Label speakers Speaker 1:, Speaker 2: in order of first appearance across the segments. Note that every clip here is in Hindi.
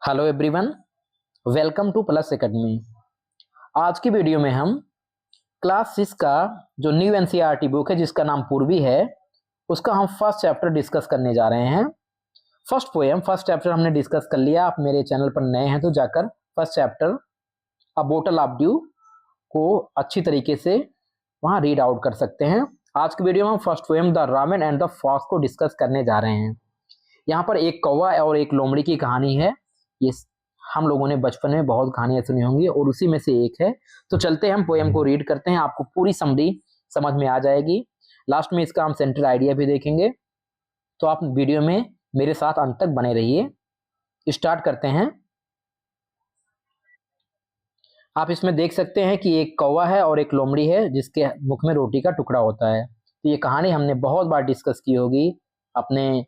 Speaker 1: Hello everyone, welcome two plus academy. आज की वीडियो में हम क्लास 6 का जो न्यू एनसीईआरटी बुक है जिसका नाम पूर्वी है, उसका हम फर्स्ट चैप्टर डिस्कस करने जा रहे हैं। फर्स्ट चैप्टर हमने डिस्कस कर लिया। आप मेरे चैनल पर नए हैं तो जाकर first chapter a bottle of due को अच्छी तरीके से वहाँ रीड आउट कर सकते हैं। आज की वीडियो में हम first poem the raven and the fox को डिस्कस करने जा रहे हैं। यहाँ पर एक कौवा और एक लोमड़ी की कहानी है। ये हम लोगों ने बचपन में बहुत कहानियां सुनी होंगी और उसी में से एक है। तो चलते हैं, हम पोएम को रीड करते हैं, आपको पूरी समरी समझ में आ जाएगी। लास्ट में इसका हम सेंटर आइडिया भी देखेंगे। तो आप वीडियो में मेरे साथ अंत तक बने रहिए। स्टार्ट करते हैं। आप इसमें देख सकते हैं कि एक कौवा है और एक लोमड़ी है जिसके मुख में रोटी का टुकड़ा होता है। तो ये कहानी हमने बहुत बार डिस्कस की होगी, अपने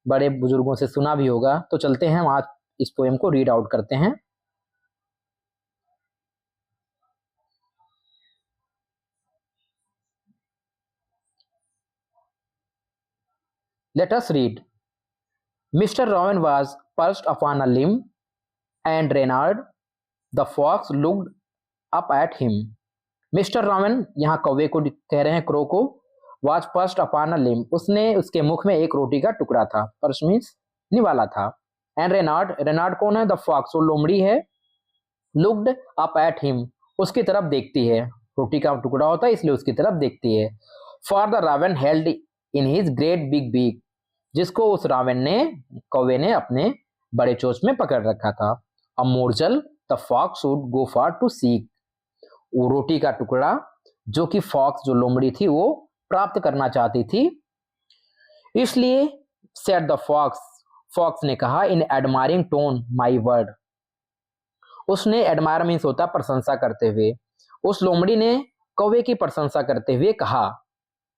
Speaker 1: बड़े बुजुर्गों से सुना भी होगा। तो चलते हैं, हम आज इस पोएम को रीड आउट करते हैं। Let us read. Mr. Rowan was perched upon a limb, and Reynard the fox looked up at him. Mister Rowan, यहाँ कौवे को कह रहे हैं, क्रो को, was perched upon a limb, उसने उसके मुख में एक रोटी का टुकड़ा था। पर्च मीन्स निवाला था। एंड रेनार्ड कौन है? द फॉक्स, वो लोमड़ी है। लुक्ड अप एट हिम, उसकी तरफ देखती है। रोटी का टुकड़ा होता है इसलिए उसकी तरफ देखती है। For the raven held in his great big beak, जिसको उस रावण ने, कौवे ने, अपने बड़े चोंच में पकड़ रखा था। A morsel the fox would go for to seek, वो रोटी का टुकड़ा जो कि फॉक्स, जो लोमड़ी थी, वो प्राप्त करना चाहती थी। इसलिए सेड द फॉक्स, फॉक्स ने कहा, इन एडमायरिंग टोन माई वर्ड, उसने, एडमायर मीन्स होता प्रशंसा करते हुए, उस लोमड़ी ने कौवे की प्रशंसा करते हुए कहा,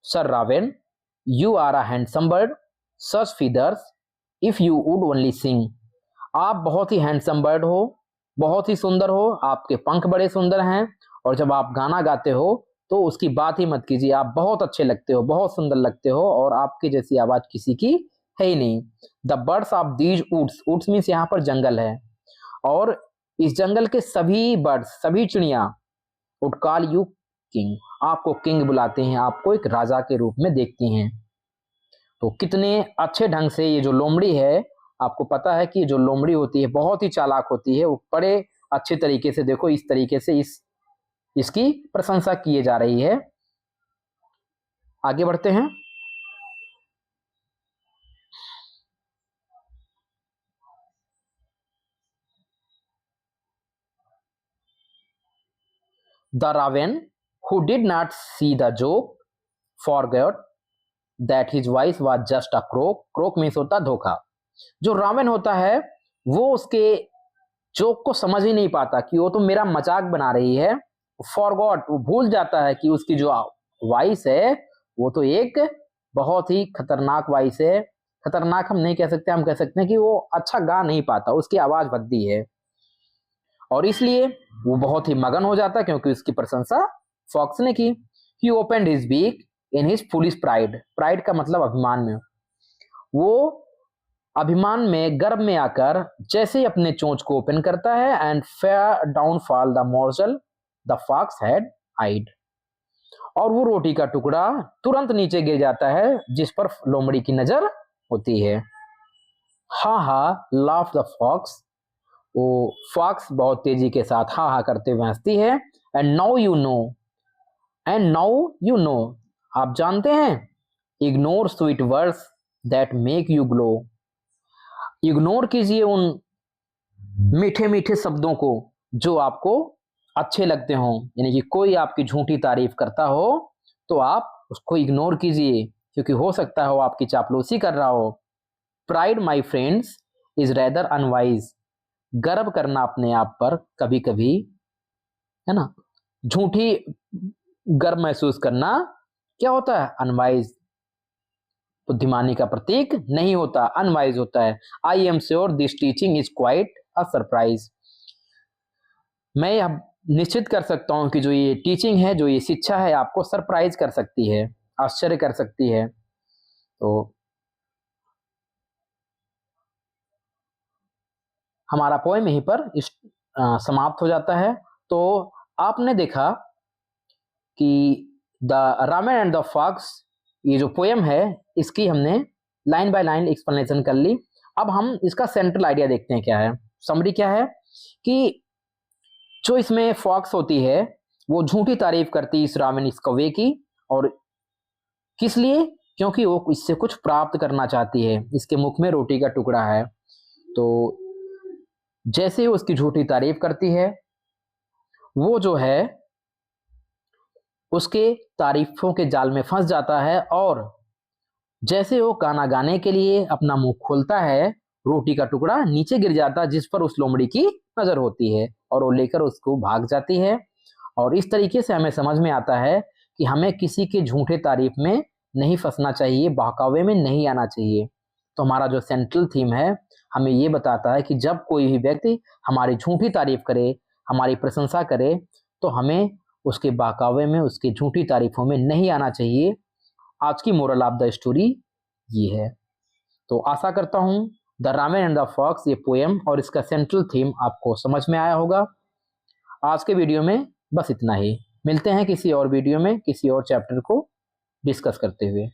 Speaker 1: sir raven, you are a handsome bird, such feathers if you would only sing, आप बहुत ही हैंडसम बर्ड हो, बहुत ही सुंदर हो, आपके पंख बड़े सुंदर हैं, और जब आप गाना गाते हो तो उसकी बात ही मत कीजिए, आप बहुत अच्छे लगते हो, बहुत सुंदर लगते हो, और आपकी जैसी आवाज किसी की है ही नहीं। The birds of these woods, woods means यहाँ पर जंगल है, और इस जंगल के सभी बर्ड्स, सभी चिड़िया, वुड कॉल यू किंग, आपको किंग बुलाते हैं, आपको एक राजा के रूप में देखती हैं। तो कितने अच्छे ढंग से ये जो लोमड़ी है, आपको पता है कि जो लोमड़ी होती है बहुत ही चालाक होती है, वो बड़े अच्छे तरीके से, देखो इस तरीके से इसकी प्रशंसा किए जा रही है। आगे बढ़ते हैं। The raven who did not see the joke forgot that his voice was just a croak, croak means होता धोखा। जो रावण होता है वो उसके जोक को समझ ही नहीं पाता कि वो तो मेरा मजाक बना रही है। फॉरगॉट, वो भूल जाता है कि उसकी जो वॉइस है वो तो एक बहुत ही खतरनाक वॉइस है। खतरनाक हम नहीं कह सकते, हम कह सकते हैं कि वो अच्छा गा नहीं पाता, उसकी आवाज भद्दी है, और इसलिए वो बहुत ही मगन हो जाता है क्योंकि उसकी प्रशंसा फॉक्स ने की। He opened his beak in his foolish pride, pride का मतलब अभिमान में, वो अभिमान में, गर्व में आकर जैसे ही अपने चोंच को ओपन करता है, and fair down fall the morsel the fox had eyed, और वो रोटी का टुकड़ा तुरंत नीचे गिर जाता है जिस पर लोमड़ी की नजर होती है। हा हा लाफ द फॉक्स, वो फॉक्स बहुत तेजी के साथ हा हा करते हुए हंसती है। And now you know, and now you know, आप जानते हैं, ignore sweet words that make you glow, ignore कीजिए उन मीठे मीठे शब्दों को जो आपको अच्छे लगते हो, यानी कि कोई आपकी झूठी तारीफ करता हो तो आप उसको इग्नोर कीजिए, क्योंकि हो सकता है वो आपकी चापलूसी कर रहा हो। Pride my friends is rather unwise, गर्व करना अपने आप पर कभी कभी, है ना, झूठी गर्व महसूस करना क्या होता है? अनवाइज, बुद्धिमानी का प्रतीक नहीं होता, अनवाइज होता है। I am sure this teaching is quite a surprise, मैं यह निश्चित कर सकता हूं कि जो ये टीचिंग है, जो ये शिक्षा है, आपको सरप्राइज कर सकती है, आश्चर्य कर सकती है। तो हमारा पोएम यहीं पर समाप्त हो जाता है। तो आपने देखा कि the raven and the fox, ये जो पोएम है इसकी हमने लाइन बाय लाइन एक्सप्लेनेशन कर ली। अब हम इसका सेंट्रल आइडिया देखते हैं क्या है। समरी क्या है कि जो इसमें फॉक्स होती है वो झूठी तारीफ करती इस रावण इस कौवे की, और किस लिए? क्योंकि वो इससे कुछ प्राप्त करना चाहती है, इसके मुख में रोटी का टुकड़ा है। तो जैसे ही उसकी झूठी तारीफ करती है, वो जो है उसके तारीफों के जाल में फंस जाता है, और जैसे वो गाना गाने के लिए अपना मुंह खोलता है, रोटी का टुकड़ा नीचे गिर जाता है जिस पर उस लोमड़ी की नजर होती है, और वो लेकर उसको भाग जाती है। और इस तरीके से हमें समझ में आता है कि हमें किसी के झूठे तारीफ में नहीं फंसना चाहिए, बहकावे में नहीं आना चाहिए। तो हमारा जो सेंट्रल थीम है हमें ये बताता है कि जब कोई भी व्यक्ति हमारी झूठी तारीफ करे, हमारी प्रशंसा करे, तो हमें उसके बहकावे में, उसकी झूठी तारीफों में नहीं आना चाहिए। आज की मोरल ऑफ द स्टोरी ये है। तो आशा करता हूँ the raven and the fox ये पोएम और इसका सेंट्रल थीम आपको समझ में आया होगा। आज के वीडियो में बस इतना ही। मिलते हैं किसी और वीडियो में किसी और चैप्टर को डिस्कस करते हुए।